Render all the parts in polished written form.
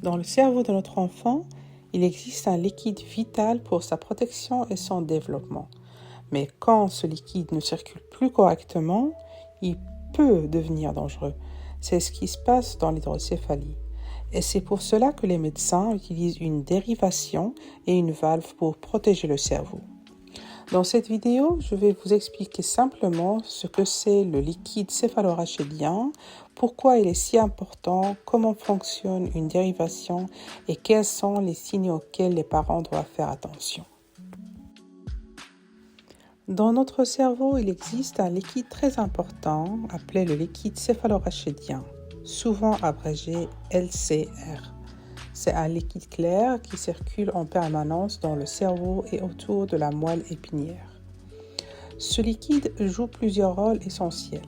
Dans le cerveau de notre enfant, il existe un liquide vital pour sa protection et son développement. Mais quand ce liquide ne circule plus correctement, il peut devenir dangereux. C'est ce qui se passe dans l'hydrocéphalie. Et c'est pour cela que les médecins utilisent une dérivation et une valve pour protéger le cerveau. Dans cette vidéo, je vais vous expliquer simplement ce que c'est le liquide céphalorachidien, pourquoi il est si important, comment fonctionne une dérivation et quels sont les signes auxquels les parents doivent faire attention. Dans notre cerveau, il existe un liquide très important appelé le liquide céphalorachidien, souvent abrégé LCR. C'est un liquide clair qui circule en permanence dans le cerveau et autour de la moelle épinière. Ce liquide joue plusieurs rôles essentiels.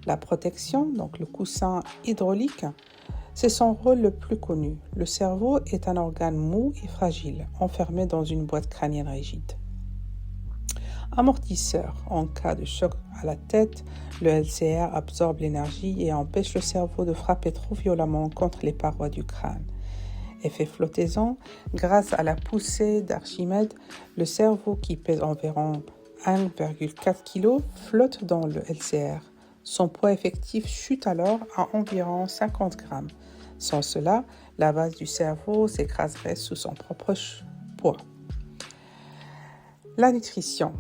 La protection, donc le coussin hydraulique, c'est son rôle le plus connu. Le cerveau est un organe mou et fragile, enfermé dans une boîte crânienne rigide. Amortisseur, en cas de choc à la tête, le LCR absorbe l'énergie et empêche le cerveau de frapper trop violemment contre les parois du crâne. Effet flottaison, grâce à la poussée d'Archimède, le cerveau qui pèse environ 1,4 kg flotte dans le LCR. Son poids effectif chute alors à environ 50 grammes. Sans cela, la base du cerveau s'écraserait sous son propre poids. La nutrition.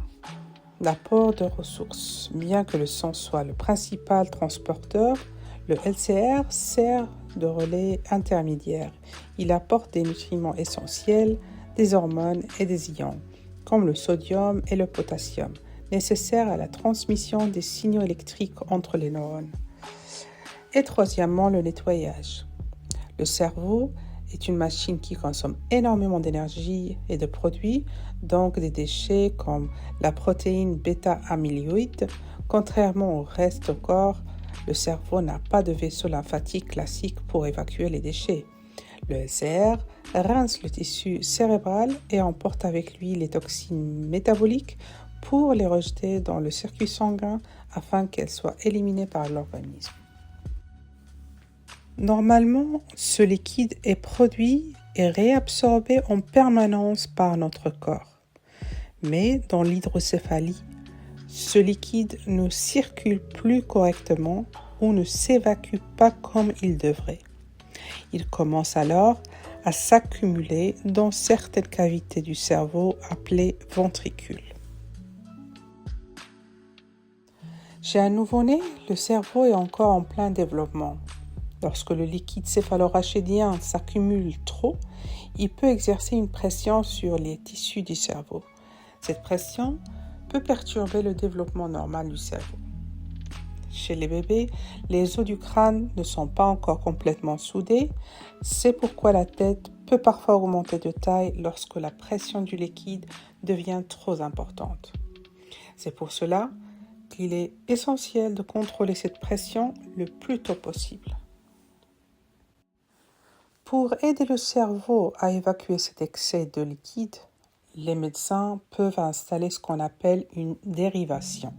L'apport de ressources. Bien que le sang soit le principal transporteur, le LCR sert de relais intermédiaire. Il apporte des nutriments essentiels, des hormones et des ions, comme le sodium et le potassium, nécessaires à la transmission des signaux électriques entre les neurones. Et troisièmement, le nettoyage. Le cerveau est une machine qui consomme énormément d'énergie et de produits, donc des déchets comme la protéine bêta-amyloïde. Contrairement au reste du corps, le cerveau n'a pas de vaisseau lymphatique classique pour évacuer les déchets. Le LCR rince le tissu cérébral et emporte avec lui les toxines métaboliques pour les rejeter dans le circuit sanguin afin qu'elles soient éliminées par l'organisme. Normalement, ce liquide est produit et réabsorbé en permanence par notre corps. Mais dans l'hydrocéphalie, ce liquide ne circule plus correctement ou ne s'évacue pas comme il devrait. Il commence alors à s'accumuler dans certaines cavités du cerveau appelées ventricules. Chez un nouveau-né, le cerveau est encore en plein développement. Lorsque le liquide céphalorachidien s'accumule trop, il peut exercer une pression sur les tissus du cerveau. Cette pression peut perturber le développement normal du cerveau. Chez les bébés, les os du crâne ne sont pas encore complètement soudés. C'est pourquoi la tête peut parfois augmenter de taille lorsque la pression du liquide devient trop importante. C'est pour cela qu'il est essentiel de contrôler cette pression le plus tôt possible. Pour aider le cerveau à évacuer cet excès de liquide, les médecins peuvent installer ce qu'on appelle une dérivation.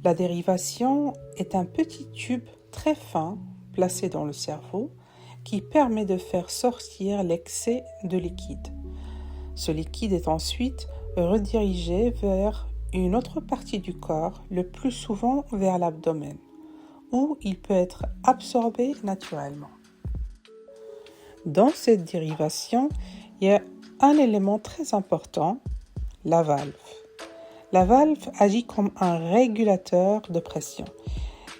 La dérivation est un petit tube très fin placé dans le cerveau qui permet de faire sortir l'excès de liquide. Ce liquide est ensuite redirigé vers une autre partie du corps, le plus souvent vers l'abdomen, où il peut être absorbé naturellement. Dans cette dérivation, il y a un élément très important, la valve. La valve agit comme un régulateur de pression.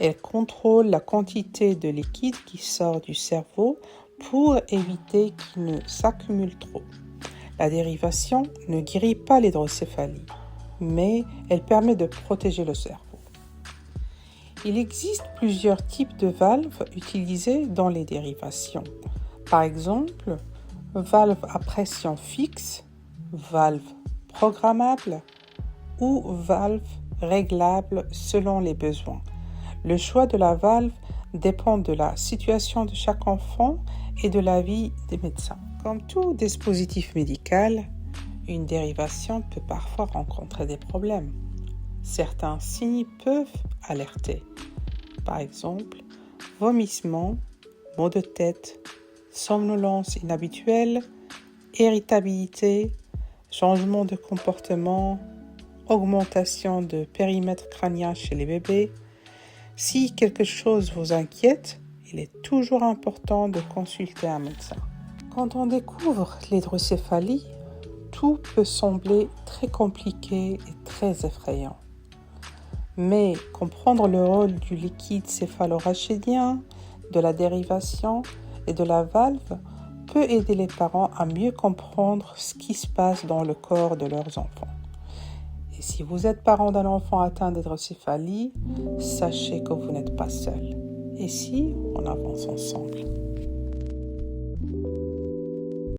Elle contrôle la quantité de liquide qui sort du cerveau pour éviter qu'il ne s'accumule trop. La dérivation ne guérit pas l'hydrocéphalie, mais elle permet de protéger le cerveau. Il existe plusieurs types de valves utilisées dans les dérivations. Par exemple, valve à pression fixe, valve programmable ou valve réglable selon les besoins. Le choix de la valve dépend de la situation de chaque enfant et de l'avis des médecins. Comme tout dispositif médical, une dérivation peut parfois rencontrer des problèmes. Certains signes peuvent alerter. Par exemple, vomissements, maux de tête, somnolence inhabituelle, irritabilité, changement de comportement, augmentation de périmètre crânien chez les bébés. Si quelque chose vous inquiète, il est toujours important de consulter un médecin. Quand on découvre l'hydrocéphalie, tout peut sembler très compliqué et très effrayant. Mais comprendre le rôle du liquide céphalorachidien, de la dérivation et de la valve peut aider les parents à mieux comprendre ce qui se passe dans le corps de leurs enfants. Et si vous êtes parent d'un enfant atteint d'hydrocéphalie, sachez que vous n'êtes pas seul. Et si on avance ensemble.